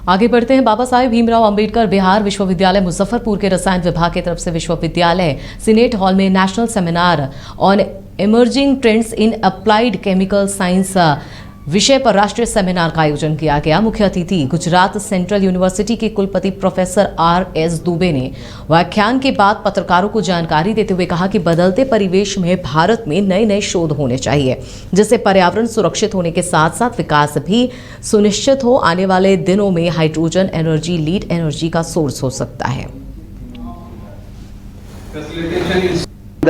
आगे बढ़ते हैं। बाबा साहेब भीमराव अंबेडकर बिहार विश्वविद्यालय मुजफ्फरपुर के रसायन विभाग की तरफ से विश्वविद्यालय सीनेट हॉल में national seminar on emerging trends in applied chemical science विषय पर राष्ट्रीय सेमिनार का आयोजन किया गया। मुख्य अतिथि गुजरात सेंट्रल यूनिवर्सिटी के कुलपति प्रोफेसर R.S. दुबे ने व्याख्यान के बाद पत्रकारों को जानकारी देते हुए कहा कि बदलते परिवेश में भारत में नए नए शोध होने चाहिए, जिससे पर्यावरण सुरक्षित होने के साथ साथ विकास भी सुनिश्चित हो। आने वाले दिनों में हाइड्रोजन एनर्जी लीड एनर्जी का सोर्स हो सकता है।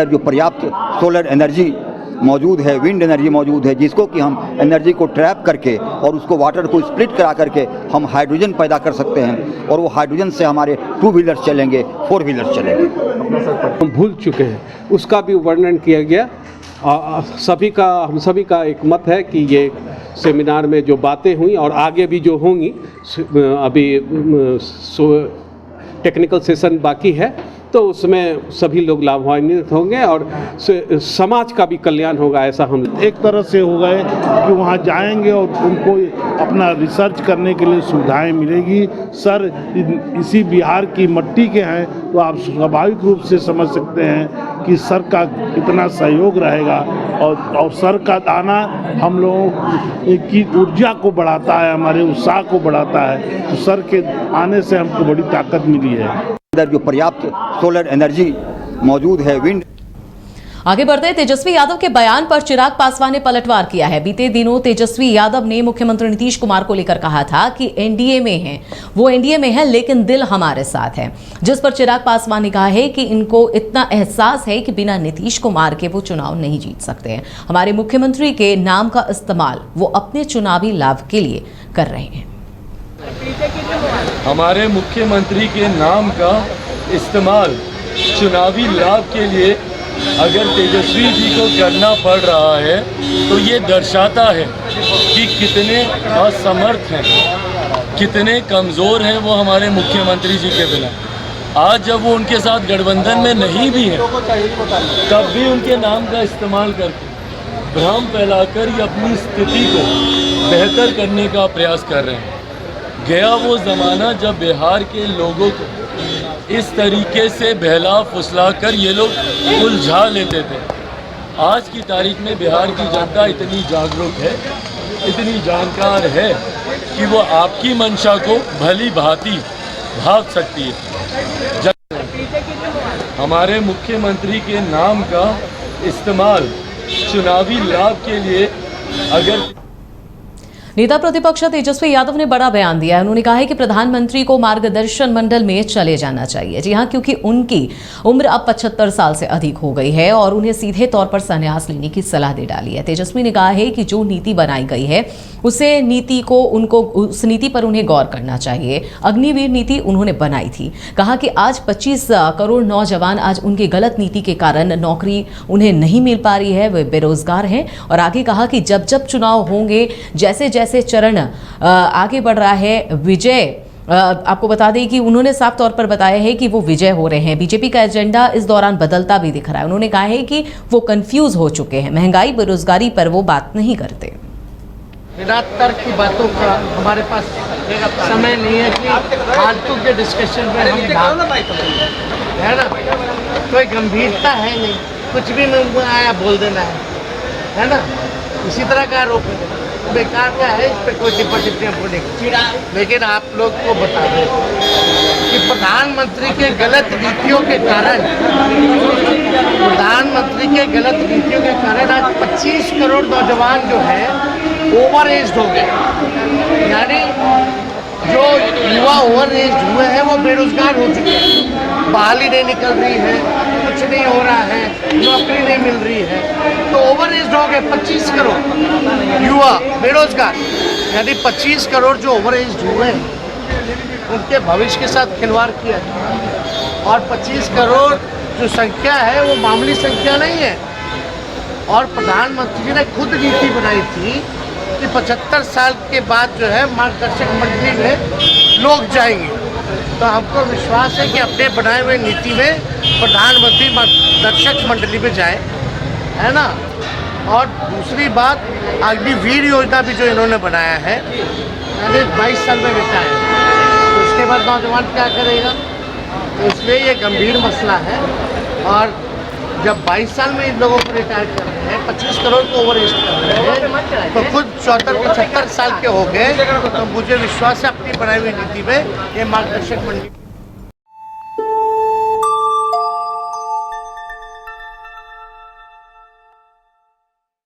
जो पर्याप्त सोलर एनर्जी मौजूद है, विंड एनर्जी मौजूद है, जिसको कि हम एनर्जी को ट्रैप करके और उसको वाटर को स्प्लिट करा करके हम हाइड्रोजन पैदा कर सकते हैं और वो हाइड्रोजन से हमारे 2 व्हीलर्स चलेंगे, 4 व्हीलर्स चलेंगे। हम भूल चुके हैं, उसका भी वर्णन किया गया। हम सभी का एक मत है कि ये सेमिनार में जो बातें हुई और आगे भी जो होंगी, अभी टेक्निकल सेशन बाकी है, तो उसमें सभी लोग लाभान्वित होंगे और समाज का भी कल्याण होगा। ऐसा हम एक तरह से हो गए कि वहाँ जाएंगे और उनको अपना रिसर्च करने के लिए सुविधाएं मिलेगी। सर इसी बिहार की मट्टी के हैं, तो आप स्वाभाविक रूप से समझ सकते हैं कि सर का कितना सहयोग रहेगा और सर का आना हम लोगों की ऊर्जा को बढ़ाता है, हमारे उत्साह को बढ़ाता है। तो सर के आने से हमको बड़ी ताकत मिली है। जो पर्याप्त सोलर एनर्जी मौजूद है, विंड। आगे बढ़ते हैं। तेजस्वी यादव के बयान पर चिराग पासवान ने पलटवार किया है। बीते दिनों तेजस्वी यादव ने मुख्यमंत्री नीतीश कुमार को लेकर कहा था कि एनडीए में हैं, वो एनडीए में है लेकिन दिल हमारे साथ है, जिस पर चिराग पासवान ने कहा है कि इनको इतना एहसास है कि बिना नीतीश कुमार के वो चुनाव नहीं जीत सकते हैं। हमारे मुख्यमंत्री के नाम का इस्तेमाल वो अपने चुनावी लाभ के लिए कर रहे हैं। हमारे मुख्यमंत्री के नाम का इस्तेमाल चुनावी लाभ के लिए अगर तेजस्वी जी को करना पड़ रहा है, तो ये दर्शाता है कि कितने असमर्थ हैं, कितने कमज़ोर हैं वो हमारे मुख्यमंत्री जी के बिना। आज जब वो उनके साथ गठबंधन में नहीं भी हैं, तब भी उनके नाम का इस्तेमाल करके भ्रम फैलाकर ये अपनी स्थिति को बेहतर करने का प्रयास कर रहे हैं। गया वो ज़माना जब बिहार के लोगों को इस तरीके से बहला फुसला कर ये लोग उलझा लेते थे। आज की तारीख में बिहार की जनता इतनी जागरूक है, इतनी जानकार है कि वो आपकी मंशा को भली भांति भांप सकती है। हमारे मुख्यमंत्री के नाम का इस्तेमाल चुनावी लाभ के लिए अगर नेता प्रतिपक्ष तेजस्वी यादव ने बड़ा बयान दिया है। उन्होंने कहा है कि प्रधानमंत्री को मार्गदर्शन मंडल में चले जाना चाहिए। जी हां, क्योंकि उनकी उम्र अब 75 साल से अधिक हो गई है और उन्हें सीधे तौर पर संन्यास लेने की सलाह दे डाली है। तेजस्वी ने कहा है कि जो नीति बनाई गई है उस नीति पर उन्हें गौर करना चाहिए। अग्निवीर नीति उन्होंने बनाई थी। कहा कि आज 25 करोड़ नौजवान आज उनकी गलत नीति के कारण नौकरी उन्हें नहीं मिल पा रही है, वे बेरोजगार हैं। और आगे कहा कि जब जब चुनाव होंगे, जैसे जैसे चरण आगे बढ़ रहा है, विजय आपको बता दें कि उन्होंने साफ तौर पर बताया है कि वो विजय हो रहे हैं। बीजेपी का एजेंडा इस दौरान बदलता भी दिख रहा है। उन्होंने कहा है कि वो कंफ्यूज हो चुके हैं, महंगाई बेरोजगारी पर वो बात नहीं करते। बिना तर्क की बातों का हमारे पास समय नहीं है कि फालतू के डिस्कशन में हम है ना, कोई गंभीरता है नहीं, कुछ भी मुंह में आया बोल देना है ना। इसी तरह का आरोप बेकार का है, इस पर कोई टिप्पणी बोलेगी। लेकिन आप लोग को बता दें कि प्रधानमंत्री के गलत नीतियों के कारण आज 25 करोड़ नौजवान जो है ओवर एज हो गए। यानी जो युवा ओवर एज हुए हैं वो बेरोजगार हो चुके हैं, बहाली नहीं निकल रही है, कुछ नहीं हो रहा है, नौकरी नहीं मिल रही है, तो ओवर एज हो गए 25 करोड़ युवा बेरोजगार। यानी 25 करोड़ जो ओवर एज हुए हैं उनके भविष्य के साथ खिलवाड़ किया है। और 25 करोड़ जो संख्या है वो मामूली संख्या नहीं है। और प्रधानमंत्री जी ने खुद नीति बनाई थी कि 75 साल के बाद जो है मार्गदर्शक मंडली में लोग जाएंगे। तो हमको विश्वास है कि अपने बनाए हुए नीति में प्रधानमंत्री मार्गदर्शक मंडली में जाए, है ना। और दूसरी बात, अग्निवीर योजना भी जो इन्होंने बनाया है, यानी 22 साल में बिताए बेघर नौजवान क्या करेगा। तो इसलिए ये गंभीर मसला है। और जब 22 साल में इन लोगों को रिटायर कर रहे हैं, 25 करोड़ को ओवर एज कर रहे हैं, तो खुद 74-75 साल के हो गए। तो मुझे विश्वास है अपनी बनाई हुई नीति में ये मार्गदर्शक मंडी